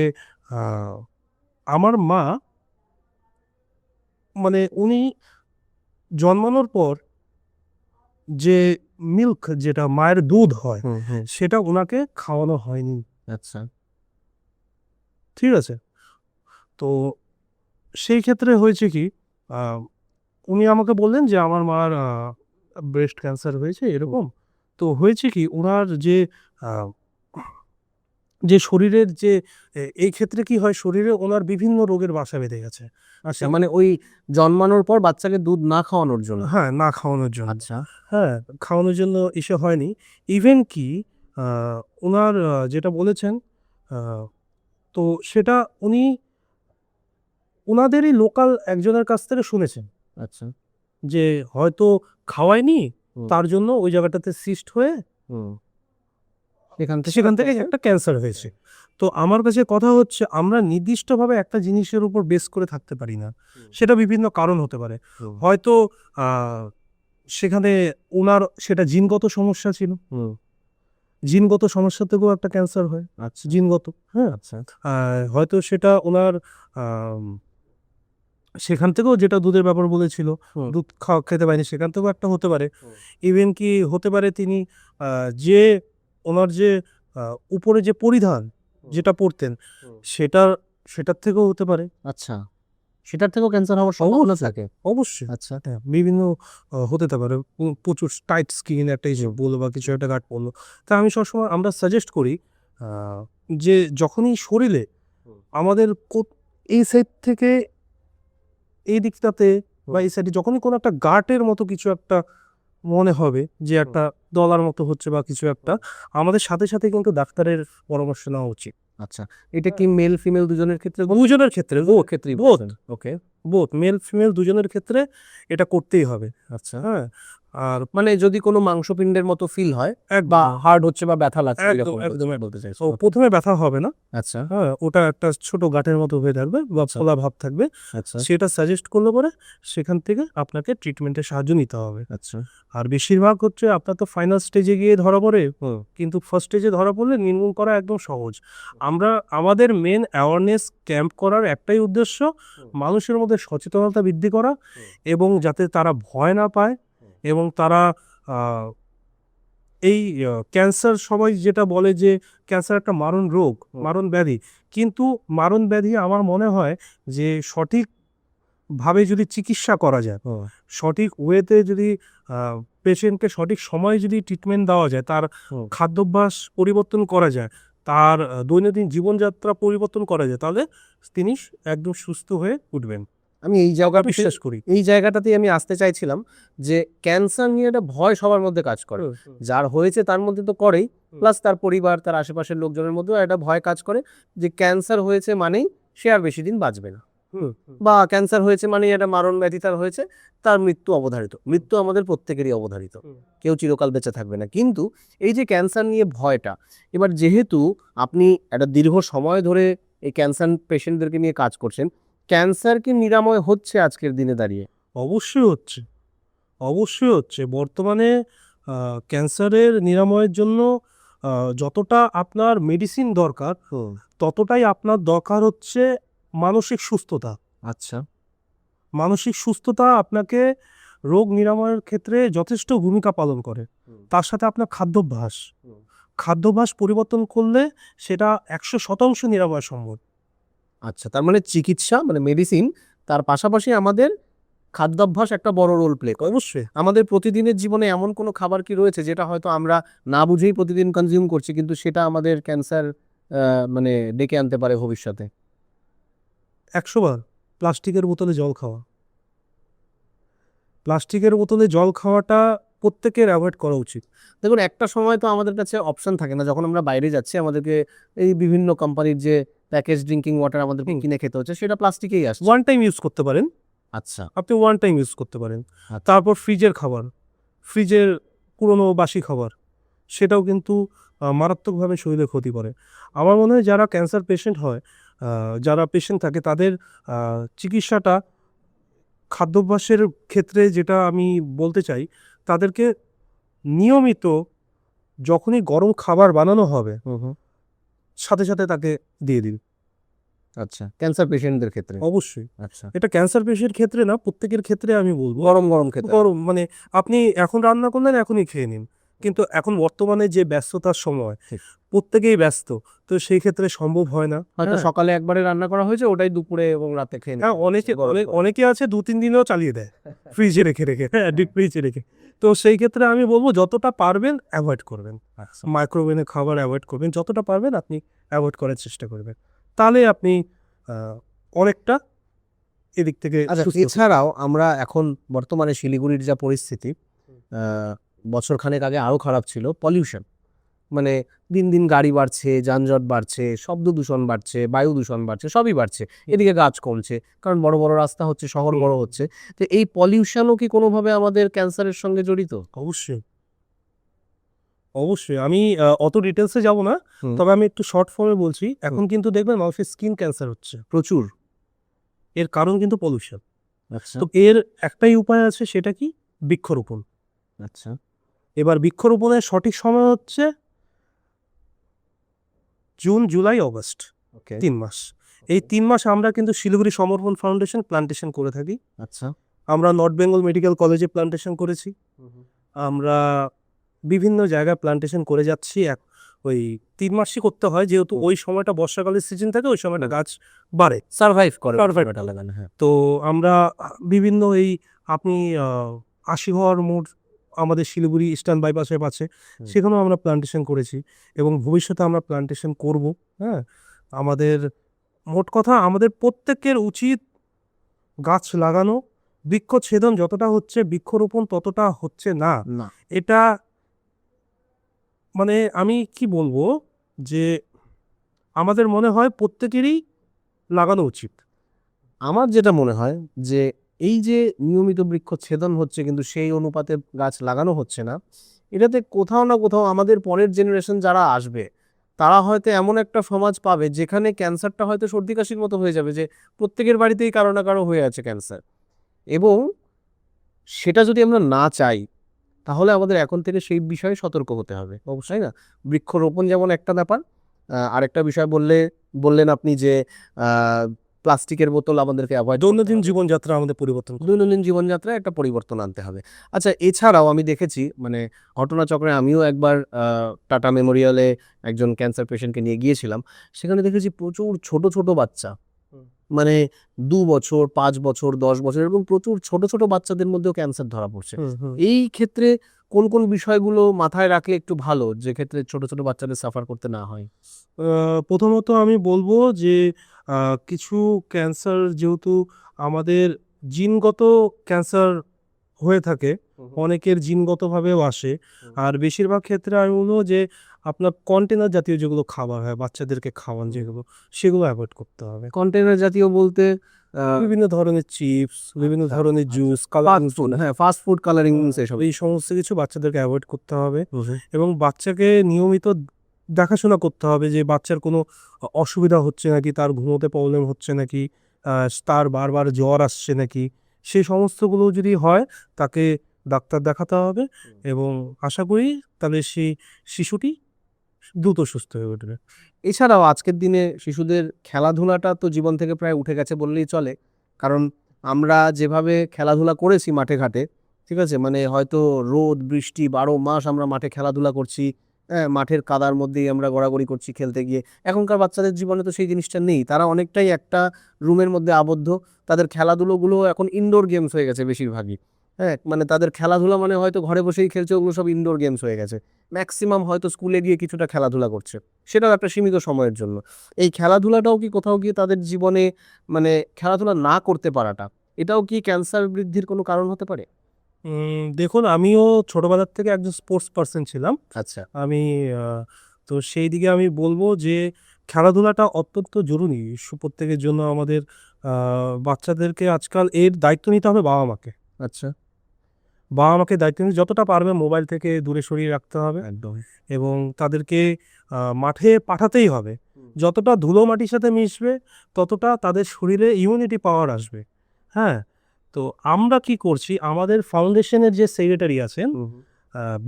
আমার মা, মানে উনি জন্মানোর পর যে মিল্ক, যেটা মায়ের দুধ হয়, সেটা ওনাকে খাওয়ানো হয়নি। আচ্ছা। ঠিক আছে? তো সেই ক্ষেত্রে হয়েছে কি, উনি আমাকে বললেন যে আমার মার ব্রেস্ট ক্যান্সার হয়েছে এরকম। তো হয়েছে কি, ওনার যে যে শরীরের যে এই ক্ষেত্রে কি হয়, শরীরে ওনার বিভিন্ন রোগের বাসা বেঁধে গেছে। আচ্ছা, মানে ওই জন্মানোর পর বাচ্চাকে দুধ না খাওয়ানোর জন্য? হ্যাঁ, না খাওয়ানোর জন্য। আচ্ছা। হ্যাঁ, খাওয়ানোর জন্য ইসে হয়নি। ইভেন কি উনার যেটা বলেছেন, আ তো সেটা উনি উনাদেরই লোকাল একজনের কাছ থেকে শুনেছেন আচ্ছা। যে হয়তো খাওয়ায়নি, হুম। তার জন্য ওই জায়গাটাতে সিস্ট হয়ে সেখান থেকে একটা ক্যান্সার হয়েছে। তো আমার কাছে কথা হচ্ছে, আমরা নির্দিষ্টভাবে একটা জিনিসের উপর বেস করে থাকতে পারি না। সেটা বিভিন্ন কারণ হতে পারে। হয়তো আ সেখানে উনার সেটা জিনগত সমস্যা ছিল। জিনগত সমস্যা থেকেও একটা ক্যান্সার হয়। আচ্ছা। জিনগত, হ্যাঁ? আচ্ছা। হয়তো সেটা উনার আম সেখান থেকেও, যেটা দুধের ব্যাপার বলেছিল, দুধ খেতে পারেনি, সেখান থেকেও একটা হতে পারে। ইভেন কি হতে পারে তিনি যে ওনার যে উপরে যে পরিধান যেটা পরতেন, সেটার থেকেও হতে পারে। আচ্ছা, সেটার থেকেও ক্যান্সার হওয়ার সম্ভাবনা থাকে? অবশ্যই। আচ্ছা। হ্যাঁ, বিভিন্ন হতে পারে। প্রচুর টাইট স্কিন একটা ইস্যু বললো বা কিছু একটা গাঁট পড়লো। তা আমি সবসময় আমরা সাজেস্ট করি আ যে যখনই শরীরে আমাদের এই সাইড থেকে এই দিকটাতে বা এই সাইডে যখনই কোনো একটা গাঁটের মতো কিছু একটা মনে হবে যে একটা দলার মতো হচ্ছে বা কিছু একটা, আমাদের সাথে সাথে কিন্তু ডাক্তারের পরামর্শ নেওয়া উচিত। আচ্ছা, এটা কি মেল ফিমেল দুজনের ক্ষেত্রে? দুজনের ক্ষেত্রে, ক্ষেত্রেই বোথ ওকে। বোথ মেল ফিমেল দুজনের ক্ষেত্রে এটা করতেই হবে। আচ্ছা, হ্যাঁ, আর মানে যদি কোনো মাংসপিণ্ডের মতো ফিল হয় বা হার্ড হচ্ছে বা ব্যথা লাগছে, একদম এরকম একদম বলতে চাইছো? তো প্রথমে ব্যথা হবে না। আচ্ছা। হ্যাঁ, ওটা একটা ছোট গাঁটের মতো হয়ে থাকবে বা ফোলা ভাব থাকবে। আচ্ছা। সেটা সাজেস্ট করলে পরে সেখান থেকে আপনাকে ট্রিটমেন্টের সাহায্য নিতে হবে। আচ্ছা। আর বেশিরভাগ হচ্ছে আপনার তো ফাইনাল স্টেজে গিয়ে ধরা পড়ে, কিন্তু ফার্স্ট স্টেজে ধরা পড়লে নির্মূল করা একদম সহজ। আমাদের মেন অ্যাওয়ারনেস ক্যাম্প করার একটাই উদ্দেশ্য, মানুষের মধ্যে সচেতনতা বৃদ্ধি করা এবং যাতে তারা ভয় না পায় এবং তারা এই ক্যান্সার, সবাই যেটা বলে যে ক্যান্সার একটা মারণ রোগ, মারণ ব্যাধি, কিন্তু মারণ ব্যাধি আমার মনে হয় যে সঠিকভাবে যদি চিকিৎসা করা যায়, সঠিক ওয়েতে যদি পেশেন্টকে সঠিক সময়ে যদি ট্রিটমেন্ট দেওয়া যায়, তার খাদ্যাভ্যাস পরিবর্তন করা যায়, তার দৈনন্দিন জীবনযাত্রা পরিবর্তন করা যায়, তাহলে তিনি একদম সুস্থ হয়ে উঠবেন। আমি এই বিশ্বাস করি। এই জায়গাটাতেই আমি আসতে চাইছিলাম যে ক্যান্সার নিয়ে একটা ভয় সবার মধ্যে কাজ করে। যার হয়েছে তার মধ্যে তো করেই, প্লাস তার পরিবার, তার আশেপাশের লোকজনের মধ্যেও একটা ভয় কাজ করে যে ক্যান্সার হয়েছে মানেই সে আর বেশি দিন বাঁচবে না, বা ক্যান্সার হয়েছে মানেই একটা মারণ ব্যাধি তার হয়েছে, তার মৃত্যু অবধারিত। মৃত্যু আমাদের প্রত্যেকেরই অবধারিত, কেউ চিরকাল বেঁচে থাকবে না। কিন্তু এই যে ক্যান্সার নিয়ে ভয়টা, এবার যেহেতু আপনি একটা দীর্ঘ সময় ধরে এই ক্যান্সার পেশেন্টদেরকে নিয়ে কাজ করছেন, ক্যান্সার কি নিরাময় হচ্ছে আজকের দিনে দাঁড়িয়ে? অবশ্যই হচ্ছে, অবশ্যই হচ্ছে। বর্তমানে ক্যান্সারের নিরাময়ের জন্য যতটা আপনার মেডিসিন দরকার, ততটাই আপনার দরকার হচ্ছে মানসিক সুস্থতা। আচ্ছা। মানসিক সুস্থতা আপনাকে রোগ নিরাময়ের ক্ষেত্রে যথেষ্ট ভূমিকা পালন করে। তার সাথে আপনার খাদ্যাভ্যাস পরিবর্তন করলে সেটা 100% নিরাময় সম্ভব। আচ্ছা, তার মানে চিকিৎসা, মানে মেডিসিন, তার পাশাপাশি আমাদের খাদ্যাভ্যাস একটা বড় রোল প্লে করে। অবশ্যই। আমাদের প্রতিদিনের জীবনে এমন কোনো খাবার কি রয়েছে যেটা হয়তো আমরা না বুঝেই প্রতিদিন কনজিউম করছি, কিন্তু সেটা আমাদের ক্যান্সার মানে ডেকে আনতে পারে ভবিষ্যতে? 100 বার। প্লাস্টিকের বোতলে জল খাওয়া। প্লাস্টিকের বোতলে জল খাওয়াটা প্রত্যেকের অ্যাভয়েড করা উচিত। দেখুন, একটা সময় তো আমাদের কাছে অপশন থাকে না, যখন আমরা বাইরে যাচ্ছি আমাদেরকে এই বিভিন্ন কোম্পানির যে প্যাকেজ ড্রিঙ্কিং ওয়াটার আমাদেরকে কিনে খেতে হচ্ছে, সেটা প্লাস্টিকেই আসছে। ওয়ান টাইম ইউজ করতে পারেন, আচ্ছা, আপনি ওয়ান টাইম ইউজ করতে পারেন। আচ্ছা। তারপর ফ্রিজের খাবার, ফ্রিজের পুরনো বাসি খাবার, সেটাও কিন্তু মারাত্মকভাবে শরীরে ক্ষতি করে। আমার মনে হয় যারা ক্যান্সার পেশেন্ট হয়, যারা পেশেন্ট থাকে তাদের চিকিৎসাটা খাদ্যাভ্যাসের ক্ষেত্রে, যেটা আমি বলতে চাই, তাদেরকে নিয়মিত যখনই গরম খাবার বানানো হবে সাথে সাথে তাকে দিয়ে দিন। আচ্ছা, ক্যান্সার পেশেন্টদের ক্ষেত্রে অবশ্যই আচ্ছা, এটা ক্যান্সার পেশেন্ট ক্ষেত্রে না, প্রত্যেকের ক্ষেত্রে আমি বলবো গরম গরম খেতে হবে। গরম, মানে আপনি এখন রান্না করলেন এখনই খেয়ে নিন, কিন্তু এখন বর্তমানে যে ব্যস্ততার সময় ঠিক। প্রত্যেকেই ব্যস্ত, তো সেই ক্ষেত্রে সম্ভব হয় না। হয়তো হ্যাঁ। সকালে একবারে রান্না করা হয়েছে, ওটাই দুপুরে এবং রাতে খেয়ে হ্যাঁ, অনেকে আছে 2-3 দিনও চালিয়ে দেয় ফ্রিজে রেখে রেখে, হ্যাঁ, ডিপ ফ্রিজে রেখে। তো সেই ক্ষেত্রে আমি বলবো যতটা পারবেন অ্যাভয়েড করবেন, আচ্ছা, মাইক্রোওভেনে খাবার অ্যাভয়েড করবেন, যতটা পারবেন আপনি অ্যাভয়েড করার চেষ্টা করবেন, তাহলে আপনি অনেকটা এদিক থেকে আচ্ছা। সুস্থ থাকবেন। এছাড়াও আমরা এখন বর্তমানে শিলিগুড়ির যা পরিস্থিতি, বছরখানেক আগে আরও খারাপ ছিল। পলিউশন, মানে দিন দিন গাড়ি বাড়ছে, যানজট বাড়ছে, শব্দ দূষণ বাড়ছে, বায়ু দূষণ বাড়ছে, সবই বাড়ছে। এদিকে গাছ কমছে, কারণ বড় বড় রাস্তা হচ্ছে, শহর বড় হচ্ছে। তো এই পলিউশনও কি কোনোভাবে আমাদের ক্যান্সারের সঙ্গে জড়িত? অবশ্যই, অবশ্যই। আমি অত ডিটেলসে যাব না, হুম। তবে আমি একটু শর্ট ফর্মে বলছি। এখন কিন্তু দেখবেন মানুষের স্কিন ক্যান্সার হচ্ছে প্রচুর। এর কারণ কিন্তু পলিউশন। আচ্ছা, তো এর একটাই উপায় আছে, সেটা কি? বৃক্ষরোপণ। আচ্ছা, এবার বৃক্ষরোপণের সঠিক সময় হচ্ছে জুন, জুলাই, অগস্ট, ওকে, 3 মাস। এই 3 মাস আমরা কিন্তু শিলিগুড়ি সমর্পণ ফাউন্ডেশন প্লান্টেশন করে থাকি। আচ্ছা, আমরা নর্থ বেঙ্গল মেডিকেল কলেজে প্লান্টেশন করেছি, আমরা বিভিন্ন জায়গায় প্লান্টেশন করে যাচ্ছি। ওই 3 মাসই করতে হয়, যেহেতু ওই সময়টা বর্ষাকালের সিজন থাকে, ওই সময়টা গাছ বাড়ে। সারভাইভ করে Survive ব্যাপারটা লাগানো, হ্যাঁ। তো আমরা বিভিন্ন আপনি আশিঘর মোড় আমাদের শিলিগুড়ি ইস্টার্ন বাইপাসের পাশে, সেখানেও আমরা প্লান্টেশন করেছি এবং ভবিষ্যতে আমরা প্লান্টেশন করব। হ্যাঁ, আমাদের মোট কথা আমাদের প্রত্যেকের উচিত গাছ লাগানো। বৃক্ষছেদন যতটা হচ্ছে, বৃক্ষরোপণ ততটা হচ্ছে না। না, এটা মানে আমি কি বলবো, যে আমাদের মনে হয় প্রত্যেকেরই লাগানো উচিত। আমার যেটা মনে হয় যে এই যে নিয়মিত বৃক্ষচ্ছেদন হচ্ছে কিন্তু সেই অনুপাতে গাছ লাগানো হচ্ছে না, এটাতে কোথাও না কোথাও আমাদের পরের জেনারেশন যারা আসবে তারা হয়তো এমন একটা সমাজ পাবে যেখানে ক্যান্সারটা হয়তো সর্দি কাশির মতো হয়ে যাবে, যে প্রত্যেকের বাড়িতেই কারো না কারো হয়ে আছে ক্যান্সার। এবং সেটা যদি আমরা না চাই, তাহলে আমাদের এখন থেকে সেই বিষয়ে সতর্ক হতে হবে, অবশ্যই না? বৃক্ষরোপণ যেমন একটা ব্যাপার, আরেকটা বিষয় বললেন আপনি যে প্লাস্টিকের বোতল আমাদেরকে অ্যাভয়েড দৈনন্দিন জীবনযাত্রা আমাদের পরিবর্তন করতে হবে। দৈনন্দিন জীবনযাত্রায় একটা পরিবর্তন আনতে হবে। আচ্ছা, এছাড়াও আমি দেখেছি, মানে ঘটনাচক্রে আমিও একবার টাটা মেমোরিয়ালে একজন ক্যান্সার পেশেন্টকে নিয়ে গিয়েছিলাম। সেখানে দেখেছি প্রচুর ছোট ছোট বাচ্চা, মানে 2 বছর, 5 বছর, 10 বছর, এবং প্রচুর ছোট ছোট বাচ্চাদের মধ্যেও ক্যান্সার ধরা পড়ছে। এই ক্ষেত্রে কোন কোন বিষয়গুলো মাথায় রাখলে একটু ভালো, যে ক্ষেত্রে ছোট ছোট বাচ্চাদের সাফার করতে না হয়? প্রথমত আমি বলবো যে কিছু ক্যান্সার যেহেতু আমাদের জিনগত ক্যান্সার হয়ে থাকে, অনেকের জিনগতভাবেও আসে। আর বেশিরভাগ ক্ষেত্রে আমি বলবো যে আপনার কন্টেনার জাতীয় যেগুলো খাবার হয় বাচ্চাদেরকে খাওয়ান, যেগুলো সেগুলো অ্যাভয়েড করতে হবে। কন্টেনার জাতীয় বলতে বিভিন্ন ধরনের চিপস, বিভিন্ন আচ্ছা, ধরনের আচ্ছা। জুস, ফাস্ট ফুড, হ্যাঁ, ফাস্ট ফুড, কালারিং এসব। এই সমস্ত কিছু বাচ্চাদেরকে অ্যাভয়েড করতে হবে এবং বাচ্চাকে নিয়মিত দেখাশোনা করতে হবে যে বাচ্চার কোনো অসুবিধা হচ্ছে নাকি, তার ঘুমোতে প্রবলেম হচ্ছে নাকি, তার বারবার জ্বর আসছে নাকি, সেই সমস্তগুলো যদি হয় তাকে ডাক্তার দেখাতে হবে এবং আশা করি তাহলে সেই শিশুটি দ্রুত সুস্থ হয়ে উঠবে। এছাড়াও আজকের দিনে শিশুদের খেলাধুলাটা তো জীবন থেকে প্রায় উঠে গেছে বললেই চলে। কারণ আমরা যেভাবে খেলাধুলা করেছি মাঠে ঘাটে, ঠিক আছে? মানে হয়তো রোদ, বৃষ্টি 12 মাস আমরা মাঠে খেলাধুলা করছি, হ্যাঁ? মাঠের কাদার মধ্যেই আমরা গড়াগড়ি করছি খেলতে গিয়ে। এখনকার বাচ্চাদের জীবনে তো সেই জিনিসটা নেই। তারা অনেকটাই একটা রুমের মধ্যে আবদ্ধ। তাদের খেলাধুলোগুলো এখন ইনডোর গেমস হয়ে গেছে বেশিরভাগই। হ্যাঁ, মানে তাদের খেলাধুলা মানে হয়তো ঘরে বসেই খেলছে, ওগুলো সব ইনডোর গেমস হয়ে গেছে। ম্যাক্সিমাম হয়তো স্কুলে গিয়ে কিছুটা খেলাধুলা করছে, সেটাও একটা সীমিত সময়ের জন্য। এই খেলাধুলাটাও কি কোথাও গিয়ে তাদের জীবনে, মানে খেলাধুলা না করতে পারাটা, এটাও কি ক্যান্সার বৃদ্ধির কোনো কারণ হতে পারে? দেখুন, আমিও ছোটবেলার থেকে একজন স্পোর্টস পার্সন ছিলাম। আচ্ছা। আমি তো সেই দিকে আমি বলবো যে খেলাধুলাটা অত্যন্ত জরুরি প্রত্যেকের জন্য। আমাদের বাচ্চাদেরকে আজকাল এর দায়িত্ব নিতে হবে বাবা মাকে। আচ্ছা, বাবা মাকে দায়িত্ব নিয়ে যতটা পারবে মোবাইল থেকে দূরে সরিয়ে রাখতে হবে একদম। এবং তাদেরকে মাঠে পাঠাতেই হবে। যতটা ধুলো মাটির সাথে মিশবে ততটা তাদের শরীরে ইমিউনিটি পাওয়ার আসবে। হ্যাঁ, তো আমরা কি করছি, আমাদের ফাউন্ডেশনের যে সেক্রেটারি আছেন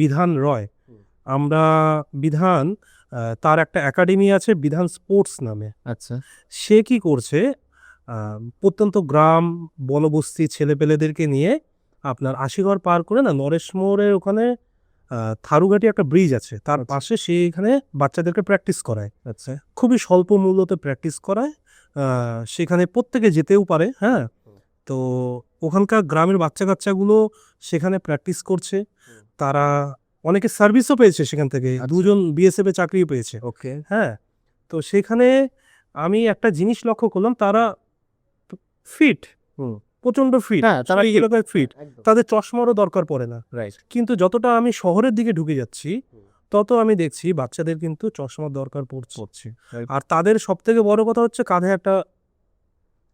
বিধান রয়, আমরা বিধান তার একটা একাডেমি আছে বিধান স্পোর্টস নামে। আচ্ছা। সে কি করছে, প্রত্যন্ত গ্রাম বনবস্তি ছেলেপেলেদেরকে নিয়ে আপনার আশিঘর পার করে না, নরেশ মোড়ের ওখানে থারুঘাটি একটা ব্রিজ আছে, তার আচ্ছা। পাশে সে এখানে বাচ্চাদেরকে প্র্যাকটিস করায়। আচ্ছা। খুবই স্বল্প মূল্যতে প্র্যাকটিস করায়। সেখানে প্রত্যেকে যেতেও পারে। হ্যাঁ, তো ওখানকার গ্রামের বাচ্চা কাচ্চাগুলো সেখানে প্র্যাকটিস করছে। তারা অনেকে সার্ভিসও পেয়েছে সেখান থেকে, আচ্ছা। 2জন বিএসএফে চাকরিও পেয়েছে। ওকে। হ্যাঁ, তো সেখানে আমি একটা জিনিস লক্ষ্য করলাম, তারা ফিট, হুম। প্রচণ্ড ফিট, হ্যাঁ, তারা সেই এলাকায় ফিট, একদম। তাদের চশমারও দরকার পড়ে না। রাইট। কিন্তু যতটা আমি শহরের দিকে ঢুকে যাচ্ছি তত আমি দেখছি বাচ্চাদের কিন্তু চশমার দরকার পড়ছে। আর তাদের সব থেকে বড় কথা হচ্ছে কাঁধে একটা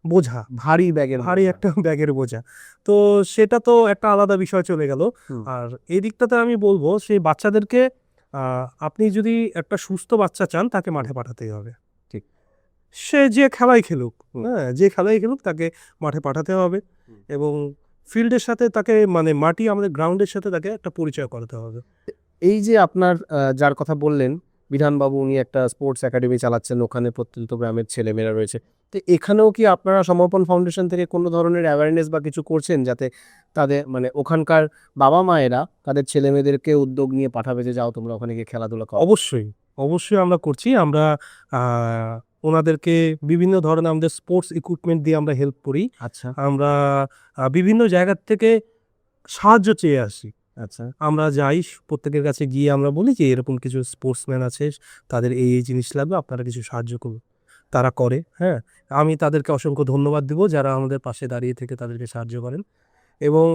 বোঝা, ভারী ব্যাগের ভারী একটা ব্যাগের বোঝা। তো সেটা তো একটা আলাদা বিষয় চলে গেল। হুম। আর এই দিকটাতে আমি বলবো সেই বাচ্চাদেরকে, আপনি যদি একটা সুস্থ বাচ্চা চান তাকে মাঠে পাঠাতেই হবে। ঠিক। সে যে খেলাই খেলুক, হুম। হ্যাঁ, যে খেলাই খেলুক তাকে মাঠে পাঠাতে হবে এবং ফিল্ডের সাথে তাকে, মানে মাটি আমাদের গ্রাউন্ডের সাথে তাকে একটা পরিচয় করাতে হবে। এই যে আপনার যার কথা বললেন বিধানবাবু, উনি একটা স্পোর্টস একাডেমি চালাচ্ছেন, ওখানে প্রত্যন্ত গ্রামের ছেলেমেয়েরা রয়েছে। তো এখানেও কি আপনারা সমর্পণ ফাউন্ডেশন থেকে কোনো ধরনের অ্যাওয়ারনেস বা কিছু করছেন, যাতে তাদের, মানে ওখানকার বাবা মায়েরা তাদের ছেলেমেয়েদেরকে উদ্যোগ নিয়ে পাঠাবে যে যাও তোমরা ওখানে গিয়ে খেলাধুলা করো? অবশ্যই, অবশ্যই আমরা করছি। আমরা ওনাদেরকে বিভিন্ন ধরনের আমাদের স্পোর্টস ইকুইপমেন্ট দিয়ে আমরা হেল্প করি। আচ্ছা। আমরা বিভিন্ন জায়গার থেকে সাহায্য চেয়ে আসি। আচ্ছা। আমরা যাই, প্রত্যেকের কাছে গিয়ে আমরা বলি যে এরকম কিছু স্পোর্টসম্যান আছে, তাদের এই জিনিস লাগবে, আপনারা কিছু সাহায্য করুন। তারা করে। হ্যাঁ, আমি তাদেরকে অসংখ্য ধন্যবাদ দেব যারা আমাদের পাশে দাঁড়িয়ে থেকে তাদেরকে সাহায্য করেন। এবং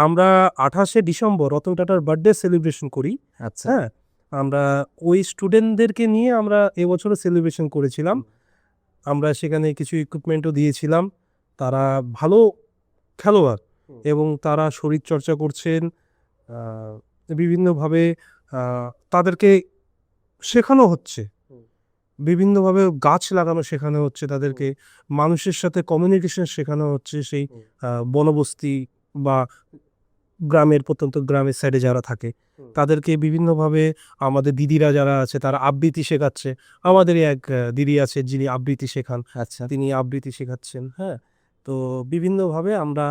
আমরা 28শে ডিসেম্বর রতন টাটার বার্থডে সেলিব্রেশন করি। আচ্ছা। হ্যাঁ, আমরা ওই স্টুডেন্টদেরকে নিয়ে আমরা এবছরও সেলিব্রেশন করেছিলাম। আমরা সেখানে কিছু ইকুইপমেন্টও দিয়েছিলাম। তারা ভালো খেলোয়াড় এবং তারা শরীরচর্চা করছেন। বিভিন্নভাবে তাদেরকে শেখানো হচ্ছে। বিভিন্নভাবে গাছ লাগানো শেখানো হচ্ছে তাদেরকে, মানুষের সাথে কমিউনিকেশন শেখানো হচ্ছে। সেই বনবস্তি বা গ্রামের প্রত্যন্ত গ্রামের সাইডে যারা থাকে তাদেরকে বিভিন্নভাবে, আমাদের দিদিরা যারা আছে তারা আবৃত্তি শেখাচ্ছে। আমাদেরই এক দিদি আছে যিনি আবৃত্তি শেখান, আচ্ছা। তিনি আবৃত্তি শেখাচ্ছেন। হ্যাঁ, তো বিভিন্নভাবে আমরা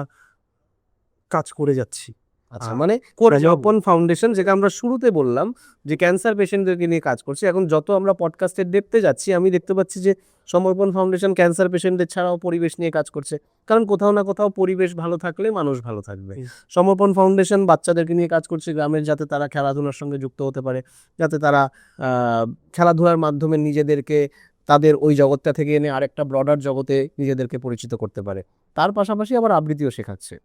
কাজ করে যাচ্ছি। আচ্ছা, আ মানে করে যাবো। সমর্পণ ফাউন্ডেশন, যেটা আমরা শুরুতে বললাম যে ক্যান্সার পেশেন্টদেরকে নিয়ে কাজ করছে, এখন যত আমরা পডকাস্টের ডেপথে যাচ্ছি আমি দেখতে পাচ্ছি যে সমর্পণ ফাউন্ডেশন ক্যান্সার পেশেন্টদের ছাড়াও পরিবেশ নিয়ে কাজ করছে। কারণ কোথাও না কোথাও পরিবেশ ভালো থাকলে মানুষ ভালো থাকবে। সমর্পণ ফাউন্ডেশন বাচ্চাদেরকে নিয়ে কাজ করছে গ্রামের, যাতে তারা খেলাধুলার সঙ্গে যুক্ত হতে পারে, যাতে তারা খেলাধুলার মাধ্যমে নিজেদেরকে তাদের ওই জগৎটা থেকে এনে আরেকটা ব্রডার জগতে নিজেদেরকে পরিচিত করতে পারে। তার পাশাপাশি আবার আবৃত্তিও শেখাচ্ছে।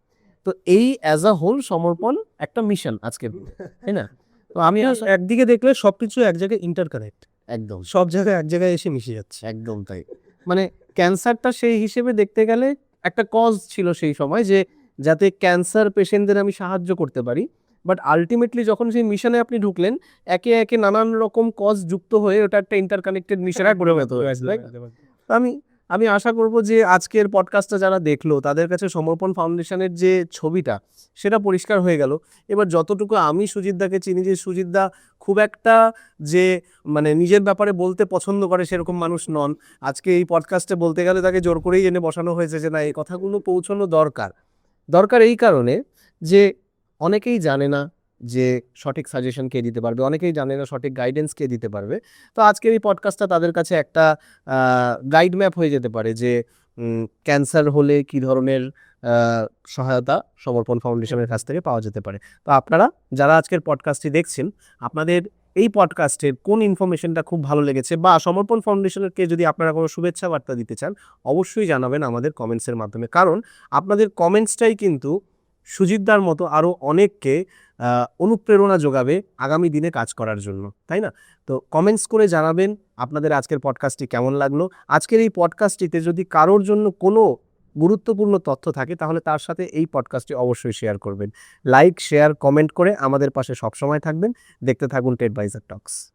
তো এই অ্যাজ আ হোল সমর্পণ একটা মিশন আজকের দিনে, তাই না? তো আমি একদিকে দেখলে সবকিছু এক জায়গায় ইন্টারকানেক্ট, একদম সব জায়গায় এক জায়গায় এসে মিশে যাচ্ছে। একদম তাই। মানে ক্যান্সারটা সেই হিসেবে দেখতে গেলে একটা কজ ছিল সেই সময়, যে যাতে ক্যান্সার পেশেন্টদের আমি সাহায্য করতে পারি। বাট আলটিমেটলি যখন সেই মিশনে আপনি ঢুকলেন, একে একে নানান রকম কজ যুক্ত হয়ে ওটা একটা ইন্টারকানেক্টেড মিশনে পরিণত হয়েছে, তাই না? আমি আমি আশা করব যে আজকের পডকাস্টটা যারা দেখলো তাদের কাছে সমর্পণ ফাউন্ডেশনের যে ছবিটা সেটা পরিষ্কার হয়ে গেল। এবার যতটুকু আমি সুজিতদাকে চিনি, যে সুজিতদা খুব একটা যে মানে নিজের ব্যাপারে বলতে পছন্দ করে সেরকম মানুষ নন। আজকে এই পডকাস্টে বলতে গেলে তাকে জোর করেই এনে বসানো হয়েছে যে না, এই কথাগুলো পৌঁছানো দরকার এই কারণে যে অনেকেই জানে না যে সঠিক সাজেশন কে দিতে পারবে, অনেকেই জানে না সঠিক গাইডেন্স কে দিতে পারবে। তো আজকের এই পডকাস্টটা তাদের কাছে একটা গাইড ম্যাপ হয়ে যেতে পারে যে ক্যান্সার হলে কী ধরনের সহায়তা সমর্পণ ফাউন্ডেশনের কাছ থেকে পাওয়া যেতে পারে। তো আপনারা যারা আজকের পডকাস্টটি দেখছেন, আপনাদের এই পডকাস্টের কোন ইনফরমেশনটা খুব ভালো লেগেছে বা সমর্পণ ফাউন্ডেশনকে যদি আপনারা কোনো শুভেচ্ছা বার্তা দিতে চান, অবশ্যই জানাবেন আমাদের কমেন্টসের মাধ্যমে, কারণ আপনাদের কমেন্টসটাই কিন্তু সুজিতদার মতো আরও অনেককে অনুপ্রেরণা যোগাবে আগামী দিনে কাজ করার জন্য, তাই না? তো কমেন্টস করে জানাবেন আপনাদের আজকের পডকাস্টটি কেমন লাগলো। আজকের এই পডকাস্টটিতে যদি কারোর জন্য কোনো গুরুত্বপূর্ণ তথ্য থাকে তাহলে তার সাথে এই পডকাস্টটি অবশ্যই শেয়ার করবেন। লাইক, শেয়ার, কমেন্ট করে আমাদের পাশে সবসময় থাকবেন। দেখতে থাকুন টেডভাইজার টক্স।